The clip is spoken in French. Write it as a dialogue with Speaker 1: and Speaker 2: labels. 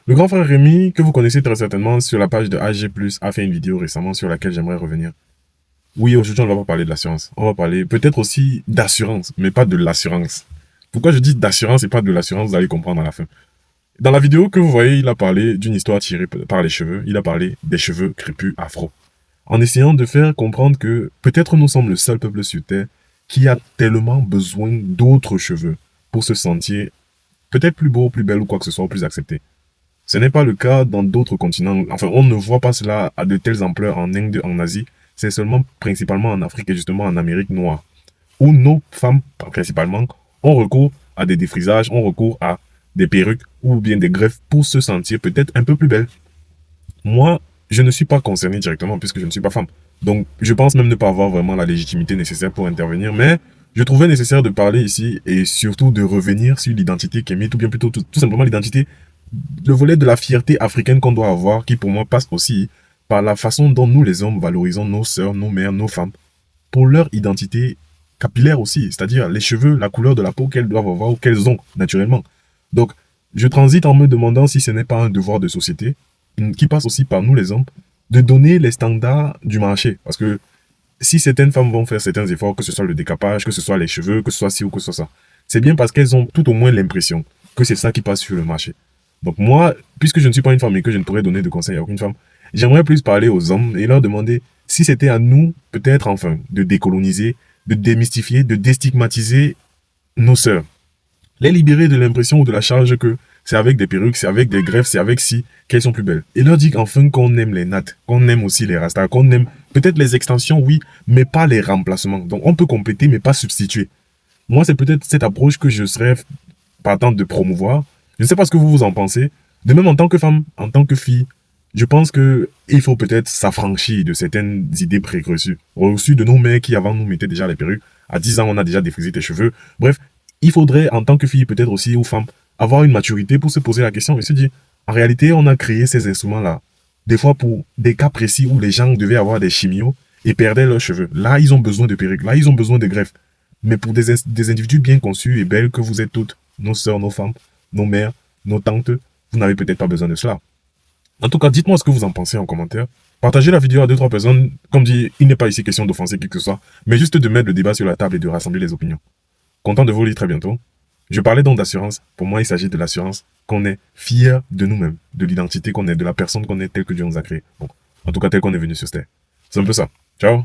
Speaker 1: Le grand frère Rémi, que vous connaissez très certainement sur la page de AG+, a fait une vidéo récemment sur laquelle j'aimerais revenir. Oui, aujourd'hui, on ne va pas parler de l'assurance. On va parler peut-être aussi d'assurance, mais pas de l'assurance. Pourquoi je dis d'assurance et pas de l'assurance, vous allez comprendre à la fin. Dans la vidéo que vous voyez, il a parlé d'une histoire tirée par les cheveux. Il a parlé des cheveux crépus afro. En essayant de faire comprendre que peut-être nous sommes le seul peuple sur Terre qui a tellement besoin d'autres cheveux pour se sentir peut-être plus beau, plus belle ou quoi que ce soit, plus accepté. Ce n'est pas le cas dans d'autres continents. Enfin, on ne voit pas cela à de telles ampleurs en Inde, en Asie. C'est seulement principalement en Afrique et justement en Amérique noire, où nos femmes, principalement, ont recours à des défrisages, ont recours à des perruques ou bien des greffes pour se sentir peut-être un peu plus belle. Moi, je ne suis pas concerné directement puisque je ne suis pas femme. Donc, je pense même ne pas avoir vraiment la légitimité nécessaire pour intervenir, mais je trouvais nécessaire de parler ici et surtout de revenir sur l'identité qu'est ou bien plutôt tout simplement l'identité, le volet de la fierté africaine qu'on doit avoir, qui pour moi passe aussi par la façon dont nous les hommes valorisons nos sœurs, nos mères, nos femmes, pour leur identité capillaire aussi, c'est-à-dire les cheveux, la couleur de la peau qu'elles doivent avoir ou qu'elles ont naturellement. Donc, je transite en me demandant si ce n'est pas un devoir de société, qui passe aussi par nous les hommes, de donner les standards du marché. Parce que si certaines femmes vont faire certains efforts, que ce soit le décapage, que ce soit les cheveux, que ce soit ci ou que ce soit ça, c'est bien parce qu'elles ont tout au moins l'impression que c'est ça qui passe sur le marché. Donc moi, puisque je ne suis pas une femme et que je ne pourrais donner de conseils à aucune femme, j'aimerais plus parler aux hommes et leur demander si c'était à nous, peut-être enfin, de décoloniser, de démystifier, de déstigmatiser nos sœurs. Les libérer de l'impression ou de la charge que c'est avec des perruques, c'est avec des greffes, c'est avec si qu'elles sont plus belles. Et leur dire enfin qu'on aime les nattes, qu'on aime aussi les rastas, qu'on aime peut-être les extensions, oui, mais pas les remplacements. Donc on peut compléter, mais pas substituer. Moi, c'est peut-être cette approche que je serais partant de promouvoir. Je ne sais pas ce que vous en pensez. De même en tant que femme, en tant que fille, je pense que il faut peut-être s'affranchir de certaines idées préconçues, reçues de nos mères qui avant nous mettaient déjà les perruques. À 10 ans, on a déjà défrisé tes cheveux. Bref, il faudrait, en tant que fille, peut-être aussi, ou femme, avoir une maturité pour se poser la question et se dire, en réalité, on a créé ces instruments-là, des fois pour des cas précis où les gens devaient avoir des chimios et perdaient leurs cheveux. Là, ils ont besoin de perruques, là, ils ont besoin de greffes. Mais pour des individus bien conçus et belles que vous êtes toutes, nos sœurs, nos femmes, nos mères, nos tantes, vous n'avez peut-être pas besoin de cela. En tout cas, dites-moi ce que vous en pensez en commentaire. Partagez la vidéo à deux trois personnes. Comme dit, il n'est pas ici question d'offenser qui que ce soit, mais juste de mettre le débat sur la table et de rassembler les opinions. Content de vous lire très bientôt. Je parlais donc d'assurance. Pour moi, il s'agit de l'assurance qu'on est fier de nous-mêmes, de l'identité qu'on est, de la personne qu'on est telle que Dieu nous a créée. Bon, en tout cas, telle qu'on est venu sur cette terre. C'est un peu ça. Ciao.